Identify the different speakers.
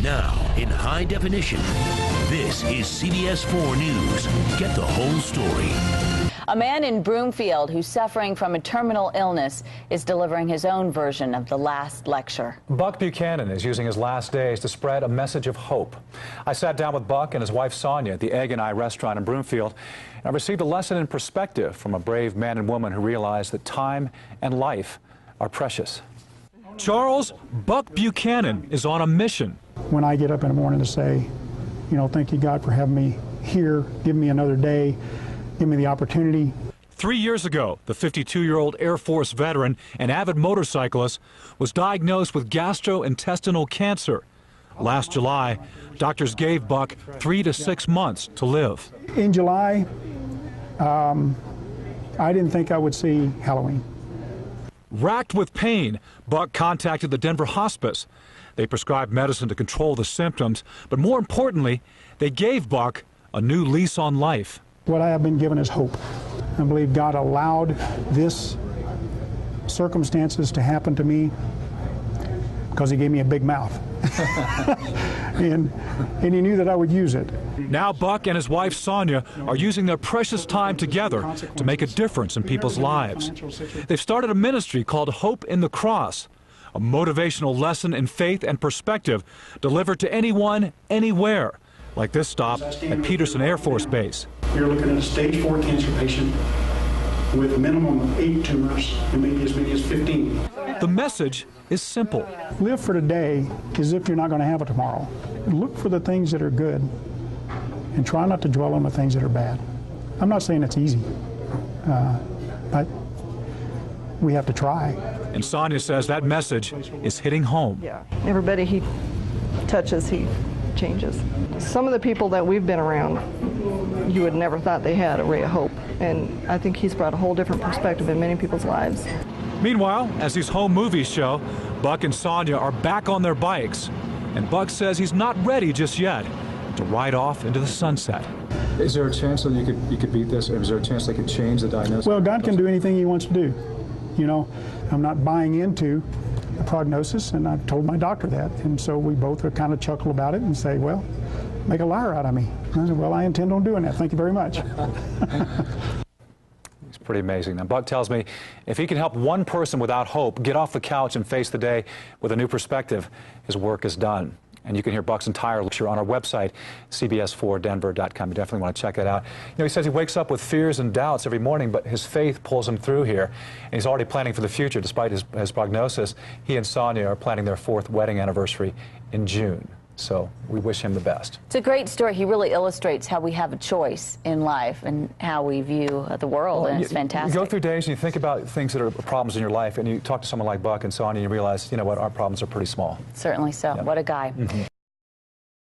Speaker 1: Now, in high definition, this is CBS 4 News. Get the whole story.
Speaker 2: A man in Broomfield who's suffering from a terminal illness is delivering his own version of the last lecture.
Speaker 3: Buck Buchanan is using his last days to spread a message of hope. I sat down with Buck and his wife Sonia at the Egg and I restaurant in Broomfield, and I received a lesson in perspective from a brave man and woman who realized that time and life are precious. Charles Buck Buchanan is on a mission.
Speaker 4: When I get up in the morning to say, you know, thank you, God, for having me here, give me another day, give me the opportunity.
Speaker 3: 3 years ago, the 52-year-old Air Force veteran and avid motorcyclist was diagnosed with gastrointestinal cancer. Last July, doctors gave Buck 3 to 6 months to live.
Speaker 4: In July, I didn't think I would see Halloween.
Speaker 3: Racked with pain, Buck contacted the Denver Hospice. They prescribed medicine to control the symptoms, but more importantly, they gave Buck a new lease on life.
Speaker 4: What I have been given is hope. I believe God allowed this circumstances to happen to me because he gave me a big mouth. and he knew that I would use it.
Speaker 3: Now Buck and his wife Sonia are using their precious time together to make a difference in people's lives. They've started a ministry called Hope in the Cross, a motivational lesson in faith and perspective delivered to anyone, anywhere, like this stop at Peterson Air Force Base.
Speaker 4: You're looking at a stage 4 cancer patient with a minimum of 8 tumors and maybe as many as 15.
Speaker 3: The message is simple.
Speaker 4: Live for today as if you're not going to have it tomorrow. Look for the things that are good and try not to dwell on the things that are bad. I'm not saying it's easy, but we have to try.
Speaker 3: And Sonia says that message is hitting home.
Speaker 5: Yeah, everybody he touches, he changes. Some of the people that we've been around, you would never thought they had a ray of hope. And I think he's brought a whole different perspective in many people's lives.
Speaker 3: Meanwhile, as these home movies show, Buck and Sonia are back on their bikes. And Buck says he's not ready just yet to ride off into the sunset.
Speaker 6: Is there a chance that you could beat this? Is there a chance they could change the diagnosis?
Speaker 4: Well, God can do anything he wants to do. You know, I'm not buying into the prognosis, and I've told my doctor that. And so we both are kind of chuckle about it and say, well, make a liar out of me. I said, well, I intend on doing that. Thank you very much.
Speaker 3: It's pretty amazing. Now, Buck tells me if he can help one person without hope get off the couch and face the day with a new perspective, his work is done. And you can hear Buck's entire lecture on our website, cbs4denver.com. You definitely want to check that out. You know, he says he wakes up with fears and doubts every morning, but his faith pulls him through here. And he's already planning for the future. Despite his prognosis, he and Sonia are planning their 4th wedding anniversary in June. So we wish him the best.
Speaker 2: It's a great story. He really illustrates how we have a choice in life and how we view the world, and it's fantastic.
Speaker 3: You go through days and you think about things that are problems in your life, and you talk to someone like Buck and Sonia and you realize, you know what, our problems are pretty small.
Speaker 2: Certainly so.
Speaker 3: Yeah.
Speaker 2: What a guy.